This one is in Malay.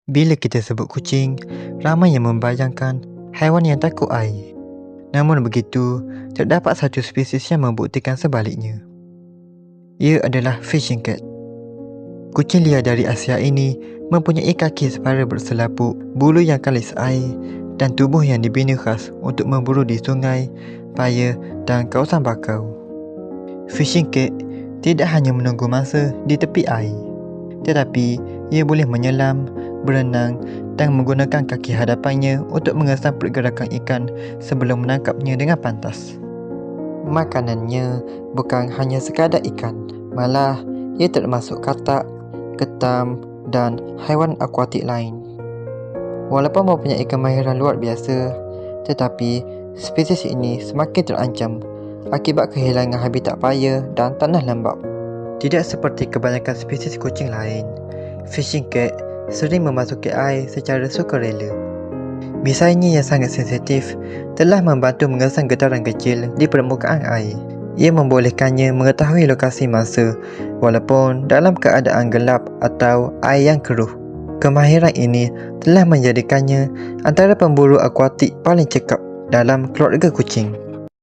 Bila kita sebut kucing, ramai yang membayangkan haiwan yang takut air. Namun begitu, terdapat satu spesies yang membuktikan sebaliknya. Ia adalah fishing cat. Kucing liar dari Asia ini mempunyai kaki separa berselaput, bulu yang kalis air dan tubuh yang dibina khas untuk memburu di sungai, paya dan kawasan bakau. Fishing cat tidak hanya menunggu masa di tepi air, tetapi ia boleh menyelam, berenang dan menggunakan kaki hadapannya untuk mengesan pergerakan ikan sebelum menangkapnya dengan pantas. Makanannya bukan hanya sekadar ikan, malah ia termasuk katak, ketam dan haiwan akuatik lain. Walaupun mempunyai kemahiran luar biasa, tetapi spesies ini semakin terancam akibat kehilangan habitat paya dan tanah lembap. Tidak seperti kebanyakan spesies kucing lain, fishing cat sering memasuki air secara sukarela. Misalnya yang sangat sensitif telah membantu mengesan getaran kecil di permukaan air. Ia membolehkannya mengetahui lokasi mangsa walaupun dalam keadaan gelap atau air yang keruh. Kemahiran ini telah menjadikannya antara pemburu akuatik paling cekap dalam keluarga kucing.